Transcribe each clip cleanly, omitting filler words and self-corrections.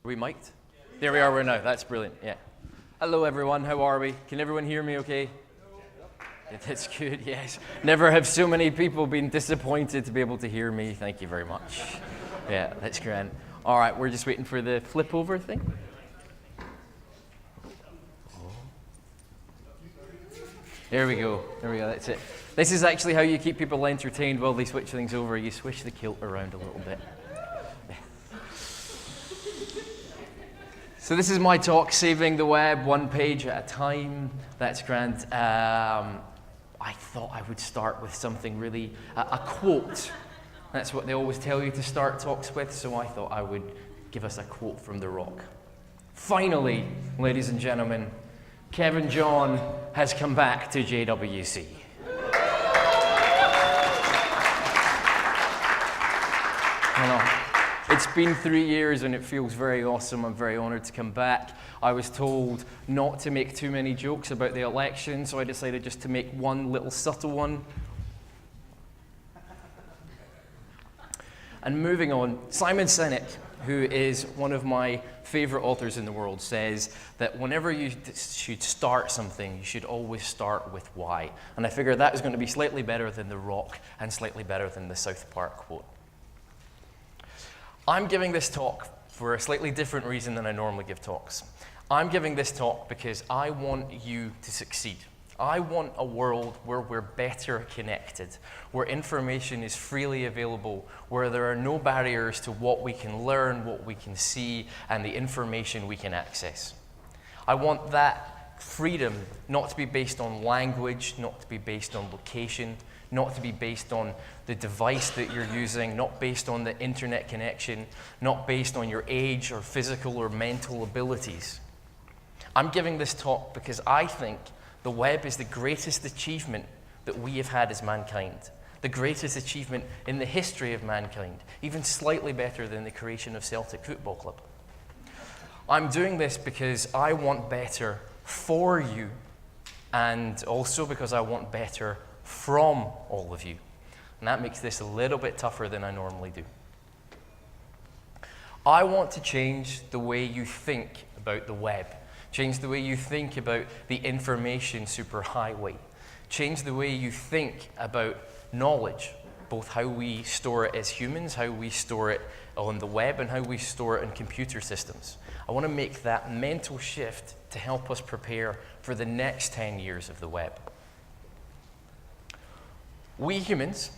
Are we mic'd? There we are, we're now. That's brilliant, yeah. Hello everyone, how are we? Can everyone hear me okay? That's good, yes. Never have so many people been disappointed to be able to hear me. Thank you very much. Yeah, that's grand. All right, we're just waiting for the flip over thing. There we go, that's it. This is actually how you keep people entertained while they switch things over. You switch the kilt around a little bit. So this is my talk, Saving the Web, one page at a time. That's grand. I thought I would start with something really, a quote. That's what they always tell you to start talks with, so I thought I would give us a quote from The Rock. Finally, ladies and gentlemen, Kevinjohn has come back to JWC. I know. It's been 3 years and it feels very awesome. I'm very honored to come back. I was told not to make too many jokes about the election, so I decided just to make one little subtle one. And moving on, Simon Sinek, who is one of my favorite authors in the world, says that whenever you should start something, you should always start with why. And I figured that was going to be slightly better than The Rock and slightly better than the South Park quote. I'm giving this talk for a slightly different reason than I normally give talks. I'm giving this talk because I want you to succeed. I want a world where we're better connected, where information is freely available, where there are no barriers to what we can learn, what we can see, and the information we can access. I want that freedom not to be based on language, not to be based on location, not to be based on the device that you're using, not based on the internet connection, not based on your age or physical or mental abilities. I'm giving this talk because I think the web is the greatest achievement that we have had as mankind, the greatest achievement in the history of mankind, even slightly better than the creation of Celtic Football Club. I'm doing this because I want better for you, and also because I want better from all of you. And that makes this a little bit tougher than I normally do. I want to change the way you think about the web, change the way you think about the information superhighway, change the way you think about knowledge, both how we store it as humans, how we store it on the web, and how we store it in computer systems. I want to make that mental shift to help us prepare for the next 10 years of the web. We humans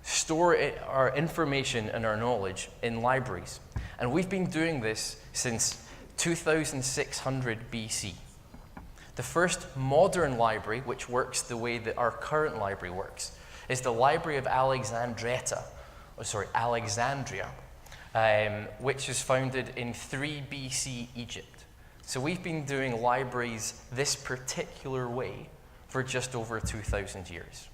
store our information and our knowledge in libraries, and we've been doing this since 2600 BC. The first modern library, which works the way that our current library works, is the Library of Alexandria, which was founded in 3 BC Egypt. So we've been doing libraries this particular way for just over 2,000 years.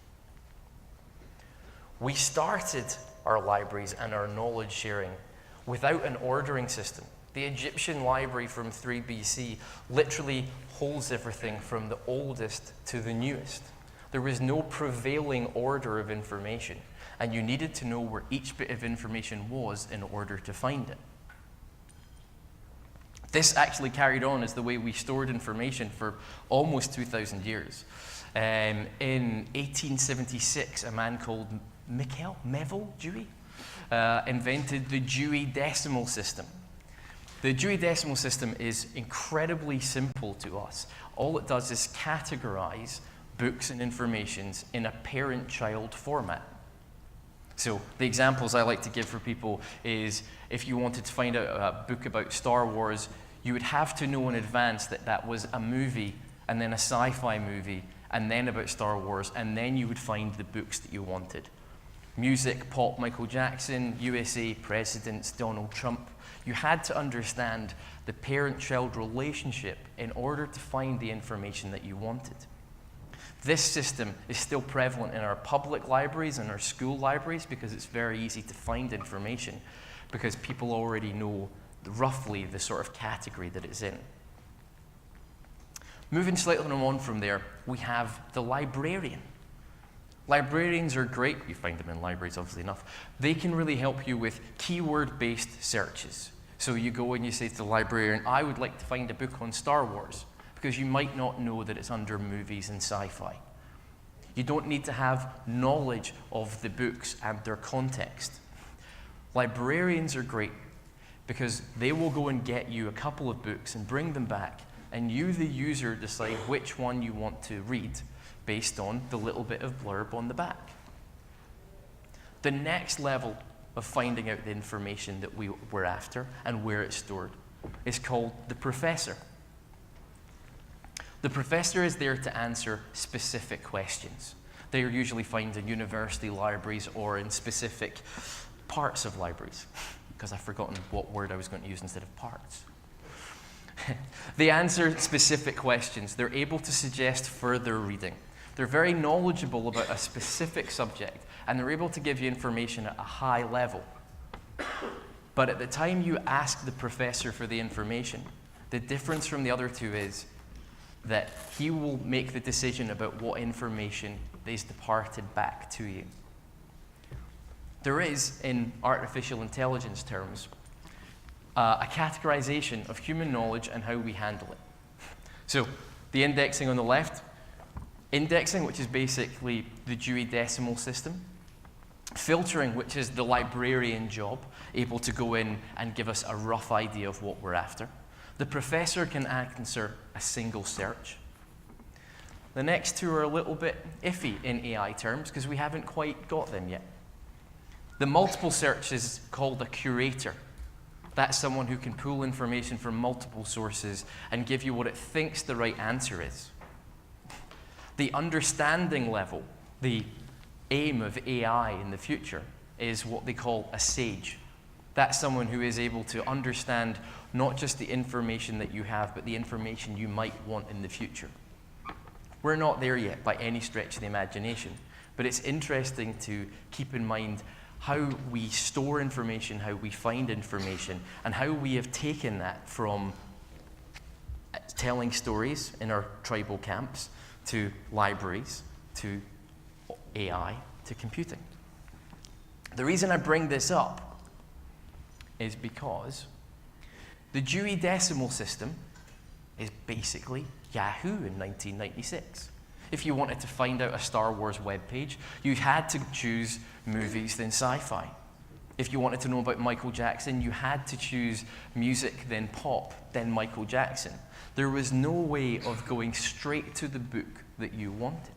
We started our libraries and our knowledge sharing without an ordering system. The Egyptian library from 3 BC literally holds everything from the oldest to the newest. There was no prevailing order of information, and you needed to know where each bit of information was in order to find it. This actually carried on as the way we stored information for almost 2,000 years. In 1876, a man called Dewey invented the Dewey Decimal System. The Dewey Decimal System is incredibly simple to us. All it does is categorize books and informations in a parent-child format. So the examples I like to give for people is if you wanted to find out a book about Star Wars, you would have to know in advance that that was a movie and then a sci-fi movie and then about Star Wars, and then you would find the books that you wanted. Music, pop, Michael Jackson, USA, presidents, Donald Trump. You had to understand the parent-child relationship in order to find the information that you wanted. This system is still prevalent in our public libraries and our school libraries because it's very easy to find information because people already know roughly the sort of category that it's in. Moving slightly on from there, we have the librarian. Librarians are great. You find them in libraries, obviously enough. They can really help you with keyword-based searches. So you go and you say to the librarian, I would like to find a book on Star Wars, because you might not know that it's under movies and sci-fi. You don't need to have knowledge of the books and their context. Librarians are great because they will go and get you a couple of books and bring them back, and you, the user, decide which one you want to read based on the little bit of blurb on the back. The next level of finding out the information that we were after and where it's stored is called the professor. The professor is there to answer specific questions. They are usually found in university libraries or in specific parts of libraries, because I've forgotten what word I was going to use instead of parts. They answer specific questions. They're able to suggest further reading. They're very knowledgeable about a specific subject, and they're able to give you information at a high level. But at the time you ask the professor for the information, the difference from the other two is that he will make the decision about what information is departed back to you. There is, in artificial intelligence terms, a categorization of human knowledge and how we handle it. So the indexing on the left, indexing, which is basically the Dewey Decimal System. Filtering, which is the librarian job, able to go in and give us a rough idea of what we're after. The professor can answer a single search. The next two are a little bit iffy in AI terms because we haven't quite got them yet. The multiple search is called a curator. That's someone who can pull information from multiple sources and give you what it thinks the right answer is. The understanding level, the aim of AI in the future, is what they call a sage. That's someone who is able to understand not just the information that you have, but the information you might want in the future. We're not there yet by any stretch of the imagination, but it's interesting to keep in mind how we store information, how we find information, and how we have taken that from telling stories in our tribal camps to libraries, to AI, to computing. The reason I bring this up is because the Dewey Decimal System is basically Yahoo in 1996. If you wanted to find out a Star Wars webpage, you had to choose movies then sci-fi. If you wanted to know about Michael Jackson, you had to choose music then pop, then Michael Jackson. There was no way of going straight to the book that you wanted.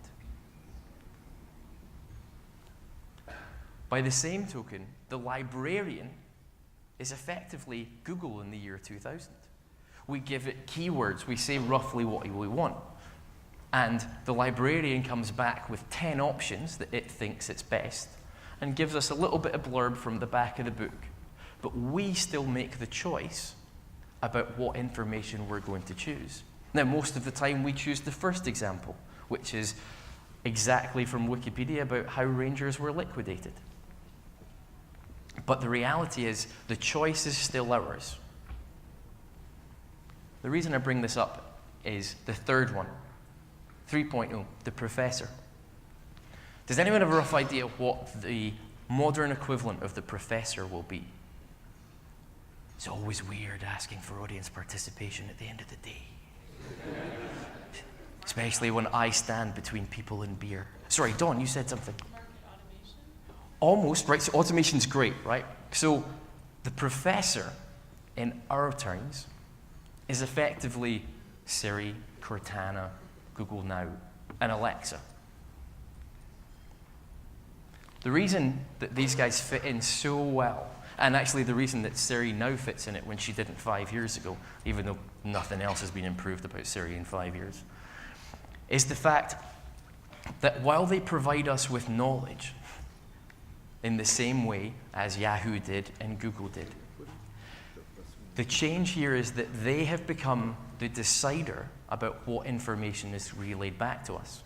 By the same token, the librarian is effectively Google in the year 2000. We give it keywords, we say roughly what we want, and the librarian comes back with 10 options that it thinks it's best and gives us a little bit of blurb from the back of the book. But we still make the choice about what information we're going to choose. Now, most of the time we choose the first example, which is exactly from Wikipedia about how Rangers were liquidated. But the reality is, the choice is still ours. The reason I bring this up is the third one, 3.0, the professor. Does anyone have a rough idea what the modern equivalent of the professor will be? It's always weird asking for audience participation at the end of the day. Especially when I stand between people and beer. Sorry, Dawn, you said something. Almost, right? So automation's great, right? So the professor, in our terms, is effectively Siri, Cortana, Google Now, and Alexa. The reason that these guys fit in so well, and actually the reason that Siri now fits in it when she didn't 5 years ago, even though nothing else has been improved about Siri in 5 years, is the fact that while they provide us with knowledge, in the same way as Yahoo did and Google did. The change here is that they have become the decider about what information is relayed back to us.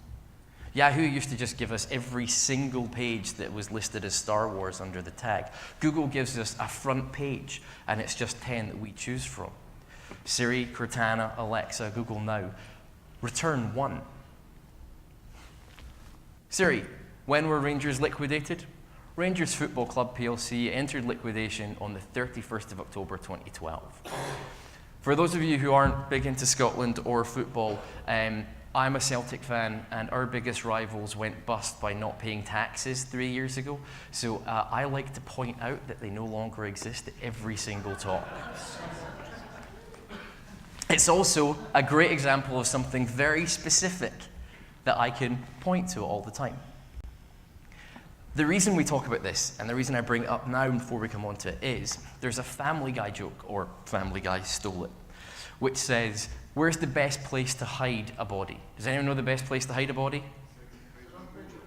Yahoo used to just give us every single page that was listed as Star Wars under the tag. Google gives us a front page, and it's just 10 that we choose from. Siri, Cortana, Alexa, Google Now, return 1. Siri, when were Rangers liquidated? Rangers Football Club PLC entered liquidation on the 31st of October 2012. For those of you who aren't big into Scotland or football, I'm a Celtic fan, and our biggest rivals went bust by not paying taxes 3 years ago. So I like to point out that they no longer exist at every single talk. It's also a great example of something very specific that I can point to all the time. The reason we talk about this, and the reason I bring it up now before we come on to it, is there's a Family Guy joke, or Family Guy stole it, which says, where's the best place to hide a body? Does anyone know the best place to hide a body?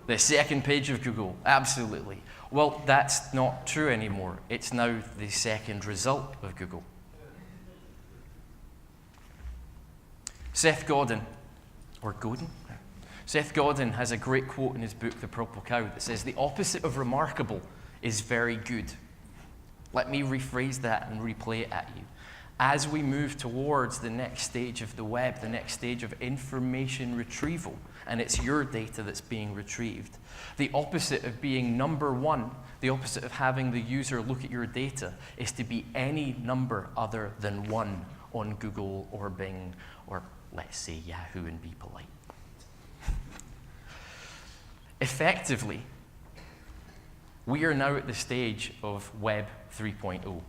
The second page of Google, absolutely. Well, that's not true anymore. It's now the second result of Google. Seth Godin, or Godin? Seth Godin has a great quote in his book, The Purple Cow, that says, the opposite of remarkable is very good. Let me rephrase that and replay it at you. As we move towards the next stage of the web, the next stage of information retrieval, and it's your data that's being retrieved, the opposite of being number one, the opposite of having the user look at your data, is to be any number other than one on Google or Bing, or let's say Yahoo and be polite. Effectively, we are now at the stage of Web 3.0.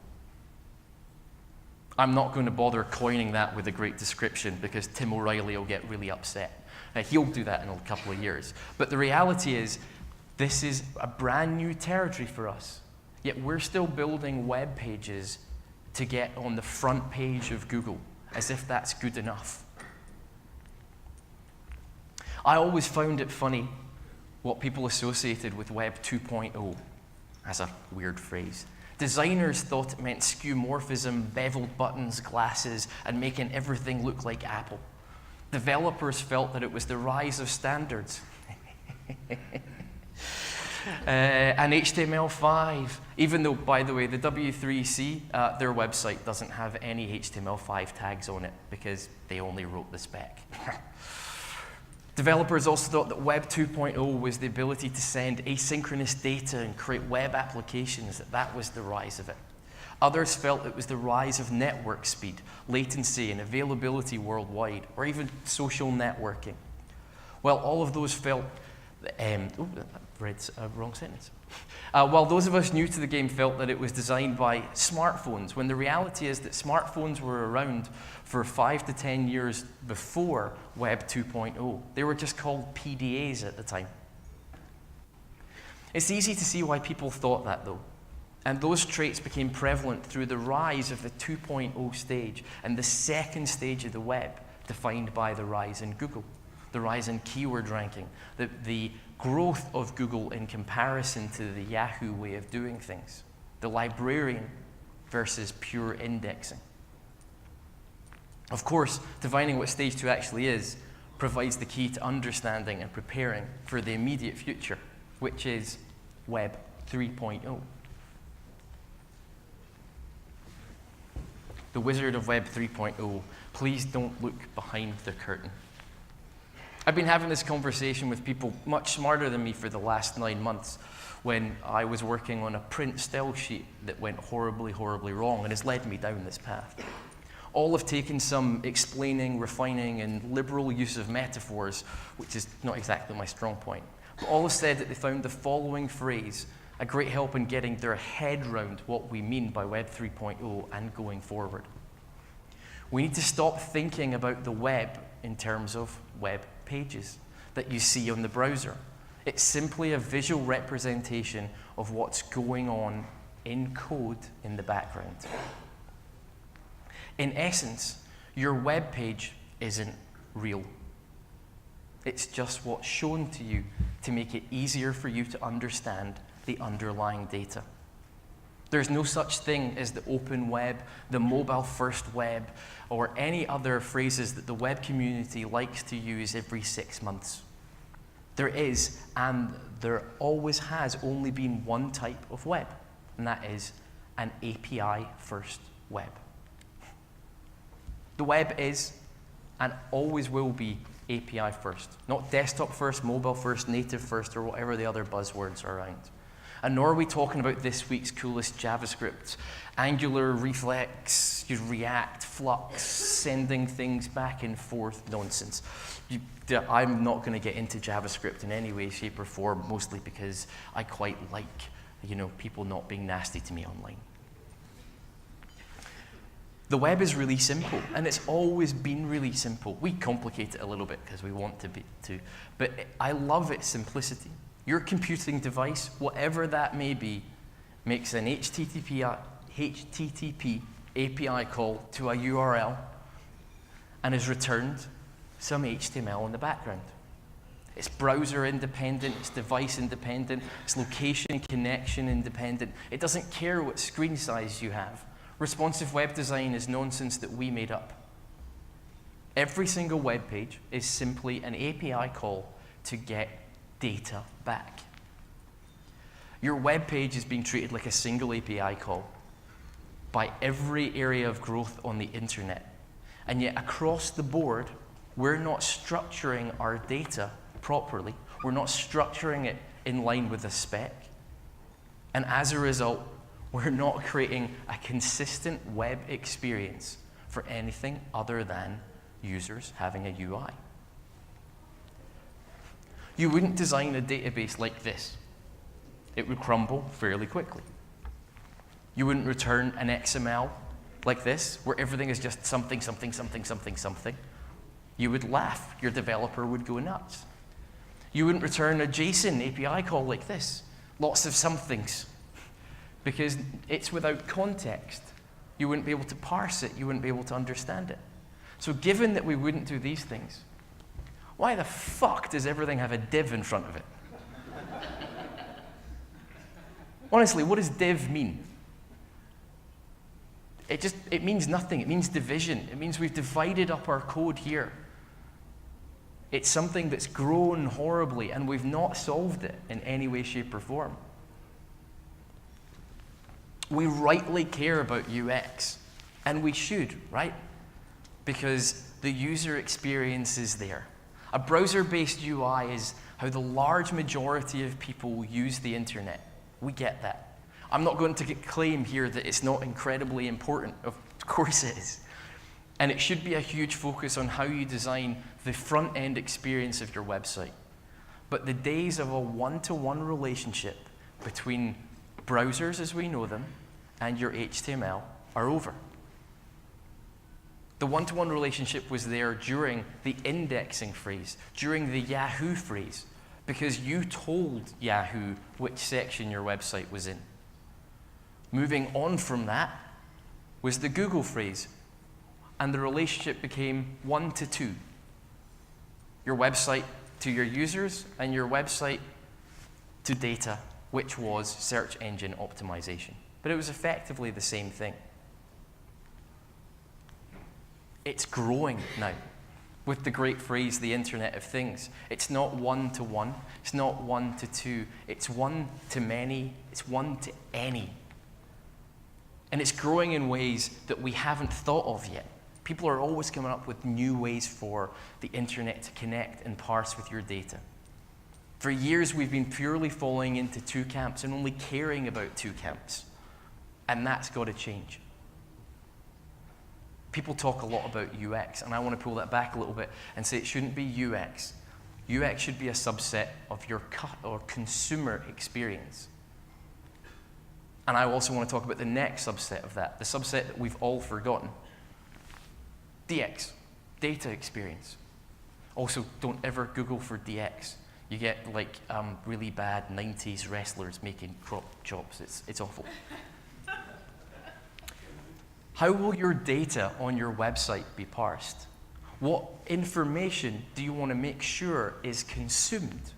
I'm not going to bother coining that with a great description because Tim O'Reilly will get really upset. He'll do that in a couple of years. But the reality is, this is a brand new territory for us. Yet we're still building web pages to get on the front page of Google, as if that's good enough. I always found it funny what people associated with Web 2.0 as a weird phrase. Designers thought it meant skeuomorphism, beveled buttons, glasses, and making everything look like Apple. Developers felt that it was the rise of standards. And HTML5, even though, by the way, the W3C, their website doesn't have any HTML5 tags on it because they only wrote the spec. Developers also thought that Web 2.0 was the ability to send asynchronous data and create web applications, that was the rise of it. Others felt it was the rise of network speed, latency, and availability worldwide, or even social networking. Well, all of those felt, wrong sentence. While those of us new to the game felt that it was designed by smartphones, when the reality is that smartphones were around for 5 to 10 years before Web 2.0. They were just called PDAs at the time. It's easy to see why people thought that, though. And those traits became prevalent through the rise of the 2.0 stage and the second stage of the web, defined by the rise in Google, the rise in keyword ranking, the growth of Google in comparison to the Yahoo way of doing things, the librarian versus pure indexing. Of course, defining what stage 2 actually is provides the key to understanding and preparing for the immediate future, which is Web 3.0. The Wizard of Web 3.0, please don't look behind the curtain. I've been having this conversation with people much smarter than me for the last 9 months when I was working on a print style sheet that went horribly, horribly wrong and has led me down this path. All have taken some explaining, refining, and liberal use of metaphors, which is not exactly my strong point. But all have said that they found the following phrase a great help in getting their head round what we mean by Web 3.0 and going forward. We need to stop thinking about the web in terms of web pages that you see on the browser. It's simply a visual representation of what's going on in code in the background. In essence, your web page isn't real. It's just what's shown to you to make it easier for you to understand the underlying data. There's no such thing as the open web, the mobile-first web, or any other phrases that the web community likes to use every 6 months. There is, and there always has only been one type of web, and that is an API-first web. The web is, and always will be, API first, not desktop first, mobile first, native first, or whatever the other buzzwords are around. And nor are we talking about this week's coolest JavaScript, Angular, Reflex, React, Flux, sending things back and forth nonsense. I'm not going to get into JavaScript in any way, shape, or form, mostly because I quite like, people not being nasty to me online. The web is really simple, and it's always been really simple. We complicate it a little bit because we want to, but I love its simplicity. Your computing device, whatever that may be, makes an HTTP API call to a URL and is returned some HTML in the background. It's browser independent, it's device independent, it's location connection independent. It doesn't care what screen size you have. Responsive web design is nonsense that we made up. Every single web page is simply an API call to get data back. Your web page is being treated like a single API call by every area of growth on the internet. And yet across the board, we're not structuring our data properly. We're not structuring it in line with the spec. And as a result, we're not creating a consistent web experience for anything other than users having a UI. You wouldn't design a database like this. It would crumble fairly quickly. You wouldn't return an XML like this, where everything is just something, something, something, something, something. You would laugh. Your developer would go nuts. You wouldn't return a JSON API call like this. Lots of somethings. Because it's without context. You wouldn't be able to parse it. You wouldn't be able to understand it. So given that we wouldn't do these things, why the fuck does everything have a div in front of it? Honestly, what does div mean? It means nothing. It means division. It means we've divided up our code here. It's something that's grown horribly, and we've not solved it in any way, shape, or form. We rightly care about UX, and we should, right? Because the user experience is there. A browser-based UI is how the large majority of people use the internet. We get that. I'm not going to claim here that it's not incredibly important. Of course it is. And it should be a huge focus on how you design the front-end experience of your website. But the days of a one-to-one relationship between browsers as we know them and your HTML are over. The one-to-one relationship was there during the indexing phase, during the Yahoo phase, because you told Yahoo which section your website was in. Moving on from that was the Google phrase, and the relationship became 1-to-2. Your website to your users and your website to data, which was search engine optimization. But it was effectively the same thing. It's growing now with the great phrase, the Internet of Things. It's not 1-to-1, it's not 1-to-2, it's 1-to-many, it's 1-to-any. And it's growing in ways that we haven't thought of yet. People are always coming up with new ways for the internet to connect and parse with your data. For years, we've been purely falling into two camps and only caring about two camps. And that's got to change. People talk a lot about UX, and I want to pull that back a little bit and say it shouldn't be UX. UX should be a subset of your consumer experience. And I also want to talk about the next subset of that, the subset that we've all forgotten. DX, data experience. Also, don't ever Google for DX. You get like really bad 90s wrestlers making crop chops. It's awful. How will your data on your website be parsed? What information do you want to make sure is consumed?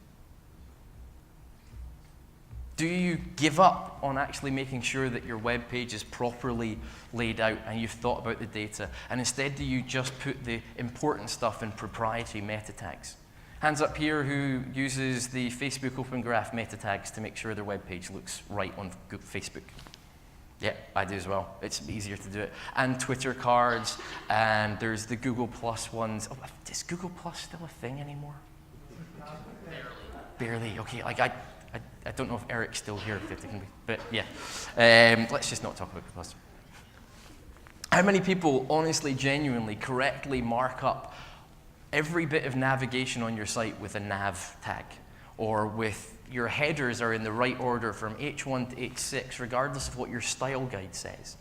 Do you give up on actually making sure that your web page is properly laid out and you've thought about the data, and instead do you just put the important stuff in proprietary meta tags? Hands up here who uses the Facebook Open Graph meta tags to make sure their web page looks right on Facebook. Yeah, I do as well. It's easier to do it. And Twitter cards, and there's the Google Plus ones. Oh, is Google Plus still a thing anymore? Barely. Okay, like I don't know if Eric's still here, if it can be, but yeah. Let's just not talk about Plus. How many people honestly, genuinely, correctly mark up every bit of navigation on your site with a nav tag, or with your headers are in the right order from H1 to H6, regardless of what your style guide says?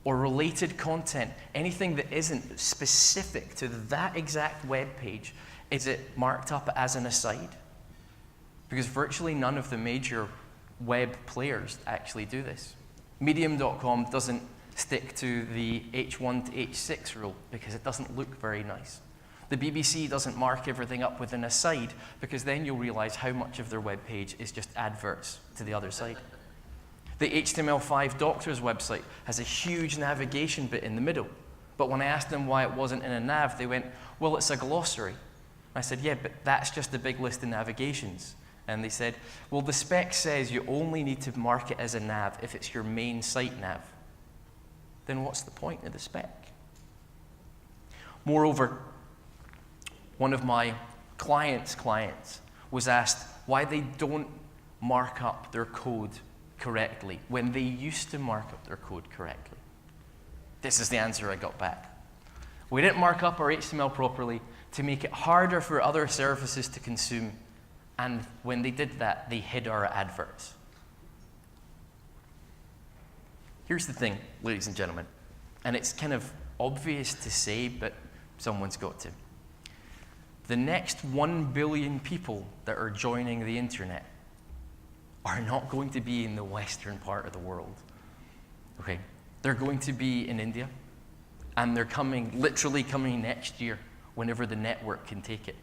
Or related content, anything that isn't specific to that exact web page, is it marked up as an aside? Because virtually none of the major web players actually do this. Medium.com doesn't stick to the H1 to H6 rule because it doesn't look very nice. The BBC doesn't mark everything up with an aside because then you'll realize how much of their web page is just adverts to the other side. The HTML5 doctor's website has a huge navigation bit in the middle, but when I asked them why it wasn't in a nav, they went, well, it's a glossary. I said, yeah, but that's just a big list of navigations. And they said, well, the spec says you only need to mark it as a nav if it's your main site nav. Then what's the point of the spec? Moreover, one of my clients' was asked why they don't mark up their code correctly when they used to mark up their code correctly. This is the answer I got back. We didn't mark up our HTML properly to make it harder for other services to consume, and when they did that, they hid our adverts. Here's the thing, ladies and gentlemen, and it's kind of obvious to say, but someone's got to. The next 1 billion people that are joining the internet are not going to be in the western part of the world. Okay, they're going to be in India, and they're literally coming next year, whenever the network can take it.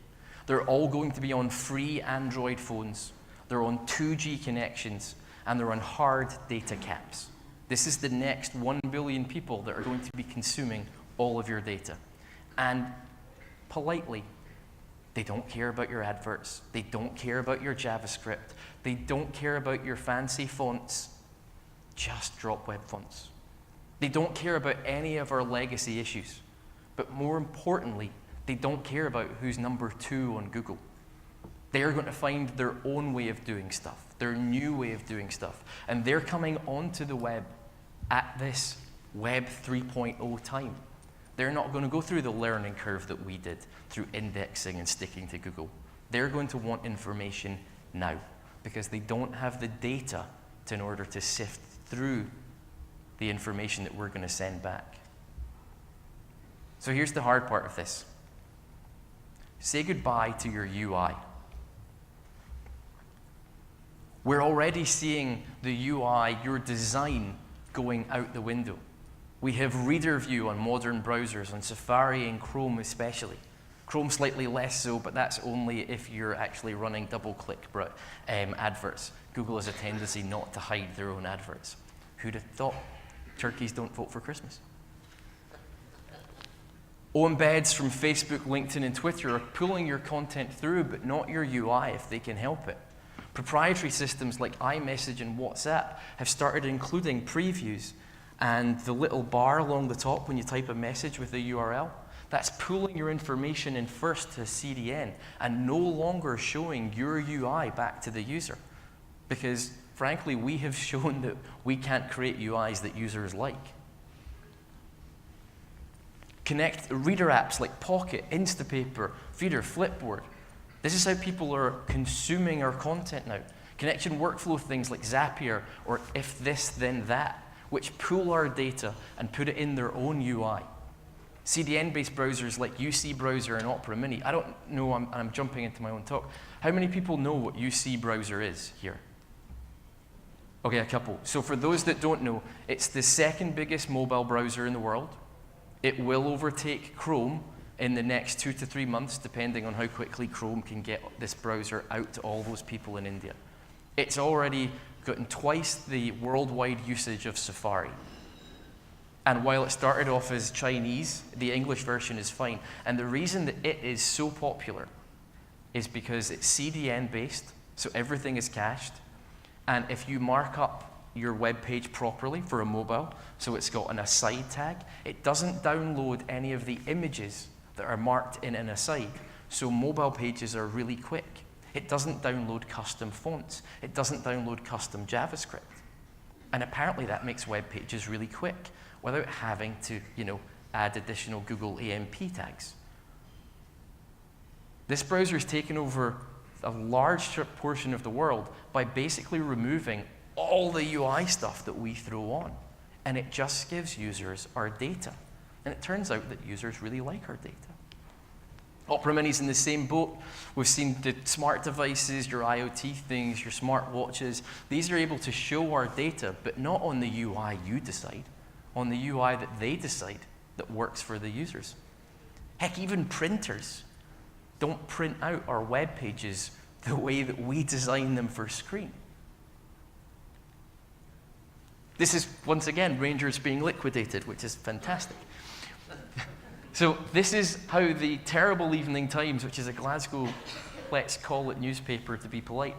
They're all going to be on free Android phones, they're on 2G connections, and they're on hard data caps. This is the next 1 billion people that are going to be consuming all of your data. And politely, they don't care about your adverts. They don't care about your JavaScript. They don't care about your fancy fonts. Just drop web fonts. They don't care about any of our legacy issues. But more importantly, they don't care about who's number 2 on Google. They're going to find their own way of doing stuff, their new way of doing stuff. And they're coming onto the web at this Web 3.0 time. They're not going to go through the learning curve that we did through indexing and sticking to Google. They're going to want information now because they don't have the data in order to sift through the information that we're going to send back. So here's the hard part of this. Say goodbye to your UI. We're already seeing the UI, your design, going out the window. We have reader view on modern browsers, on Safari and Chrome especially. Chrome slightly less so, but that's only if you're actually running double-click adverts. Google has a tendency not to hide their own adverts. Who'd have thought? Turkeys don't vote for Christmas. Embeds from Facebook, LinkedIn, and Twitter are pulling your content through, but not your UI if they can help it. Proprietary systems like iMessage and WhatsApp have started including previews, and the little bar along the top when you type a message with a URL, that's pulling your information in first to CDN and no longer showing your UI back to the user. Because frankly, we have shown that we can't create UIs that users like. Connect reader apps like Pocket, Instapaper, Feeder, Flipboard. This is how people are consuming our content now. Connection workflow things like Zapier or If This Then That, which pull our data and put it in their own UI. CDN-based browsers like UC Browser and Opera Mini. I don't know, I'm jumping into my own talk. How many people know what UC Browser is here? Okay, a couple. So for those that don't know, it's the second biggest mobile browser in the world. It will overtake Chrome in the next 2 to 3 months, depending on how quickly Chrome can get this browser out to all those people in India. It's already gotten twice the worldwide usage of Safari. And while it started off as Chinese, the English version is fine. And the reason that it is so popular is because it's CDN-based, so everything is cached. And if you mark up your web page properly for a mobile, so it's got an aside tag, it doesn't download any of the images that are marked in an aside. So mobile pages are really quick. It doesn't download custom fonts. It doesn't download custom JavaScript. And apparently that makes web pages really quick without having to, add additional Google AMP tags. This browser has taken over a large portion of the world by basically removing all the UI stuff that we throw on. And it just gives users our data. And it turns out that users really like our data. Opera Mini's in the same boat. We've seen the smart devices, your IoT things, your smart watches. These are able to show our data, but not on the UI you decide, on the UI that they decide that works for the users. Heck, even printers don't print out our web pages the way that we design them for screen. This is, once again, Rangers being liquidated, which is fantastic. So this is how the terrible Evening Times, which is a Glasgow, let's call it newspaper to be polite,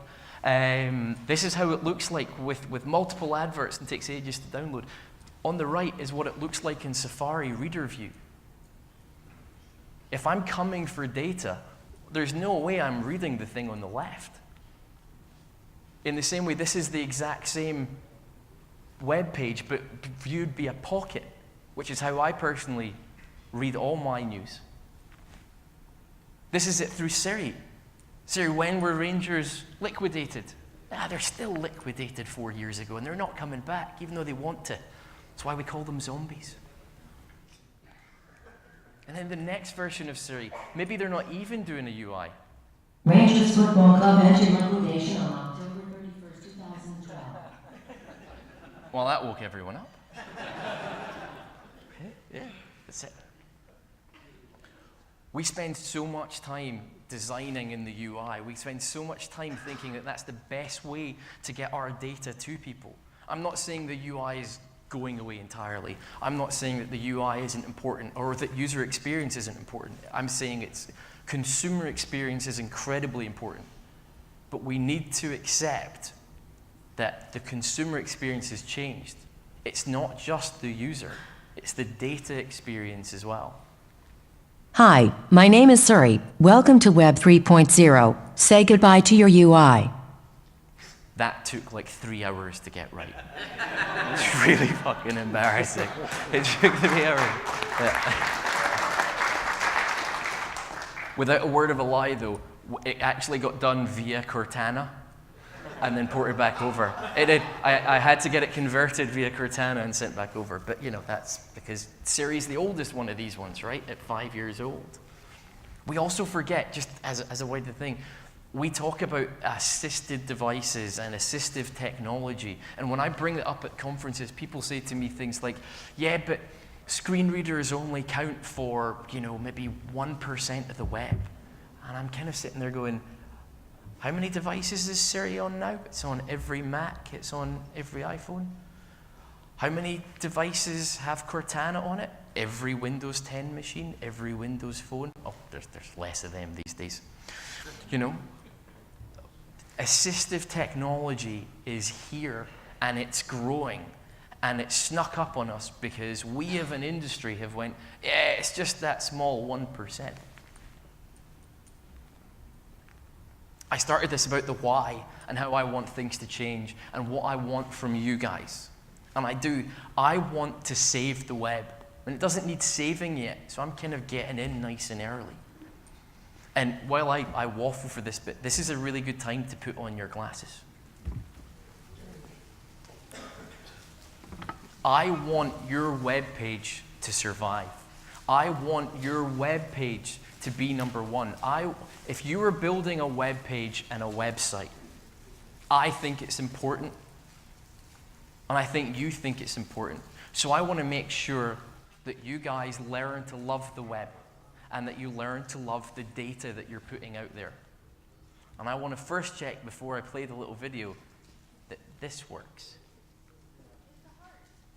this is how it looks like with multiple adverts and takes ages to download. On the right is what it looks like in Safari Reader View. If I'm coming for data, there's no way I'm reading the thing on the left. In the same way, this is the exact same web page, but viewed via Pocket, which is how I personally read all my news. This is it through Siri. Siri, when were Rangers liquidated? They're still liquidated 4 years ago, and they're not coming back, even though they want to. That's why we call them zombies. And then the next version of Siri, maybe they're not even doing a UI. Rangers Football Club entered liquidation on October 31st, 2012. Well, that woke everyone up. Yeah, that's it. We spend so much time designing in the UI. We spend so much time thinking that that's the best way to get our data to people. I'm not saying the UI is going away entirely. I'm not saying that the UI isn't important or that user experience isn't important. I'm saying consumer experience is incredibly important. But we need to accept that the consumer experience has changed. It's not just the user, it's the data experience as well. Hi, my name is Suri. Welcome to Web 3.0. Say goodbye to your UI. That took like 3 hours to get right. It's really fucking embarrassing. It took 3 hours. Yeah. Without a word of a lie, though, it actually got done via Cortana and then ported back over. It did. I had to get it converted via Cortana and sent back over. But, that's because Siri's the oldest one of these ones, right? At 5 years old. We also forget, just as a wider thing, we talk about assisted devices and assistive technology. And when I bring it up at conferences, people say to me things like, yeah, but screen readers only count for, maybe 1% of the web. And I'm kind of sitting there going, how many devices is Siri on now? It's on every Mac, it's on every iPhone. How many devices have Cortana on it? Every Windows 10 machine, every Windows phone. Oh, there's less of them these days. Assistive technology is here and it's growing and it snuck up on us because we as an industry have went, yeah, it's just that small 1%. I started this about the why and how I want things to change and what I want from you guys. And I want to save the web. And it doesn't need saving yet, so I'm kind of getting in nice and early. And while I waffle for this bit, this is a really good time to put on your glasses. I want your web page to survive. I want your web page to be number one. If you are building a web page and a website, I think it's important, and I think you think it's important. So I want to make sure that you guys learn to love the web and that you learn to love the data that you're putting out there. And I want to first check before I play the little video that this works.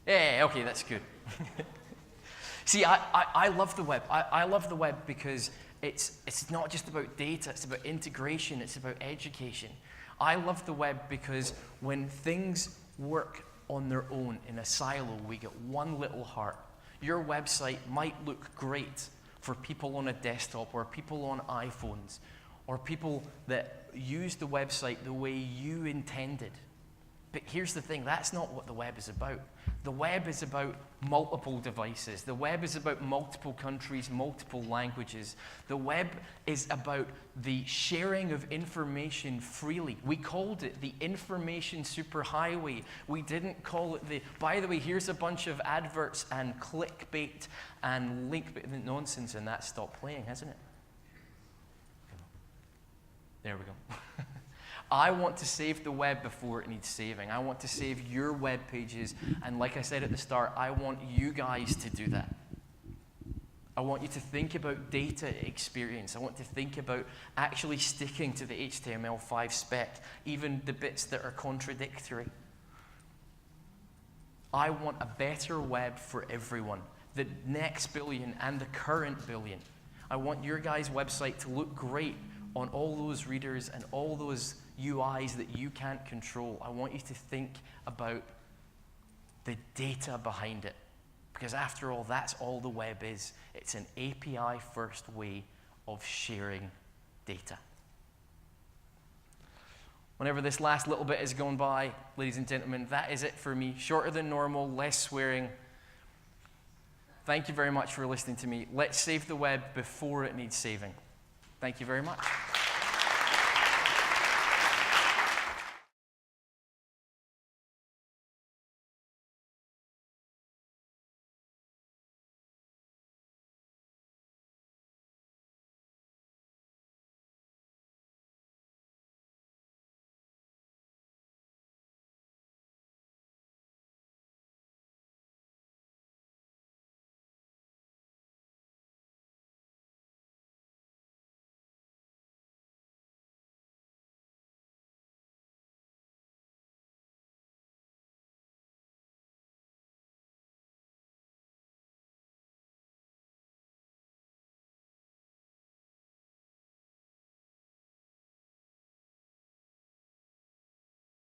Yeah, okay, that's good. See, I love the web. I love the web because it's not just about data, it's about integration, it's about education. I love the web because when things work on their own in a silo, we get one little heart. Your website might look great for people on a desktop or people on iPhones or people that use the website the way you intended. But here's the thing, that's not what the web is about. The web is about multiple devices. The web is about multiple countries, multiple languages. The web is about the sharing of information freely. We called it the information superhighway. We didn't call it the, by the way, here's a bunch of adverts and clickbait and link nonsense, and that stopped playing, hasn't it? There we go. I want to save the web before it needs saving. I want to save your web pages, and like I said at the start, I want you guys to do that. I want you to think about data experience. I want to think about actually sticking to the HTML5 spec, even the bits that are contradictory. I want a better web for everyone, the next billion and the current billion. I want your guys' website to look great on all those readers and all those UIs that you can't control. I want you to think about the data behind it. Because after all, that's all the web is. It's an API-first way of sharing data. Whenever this last little bit has gone by, ladies and gentlemen, that is it for me. Shorter than normal, less swearing. Thank you very much for listening to me. Let's save the web before it needs saving. Thank you very much.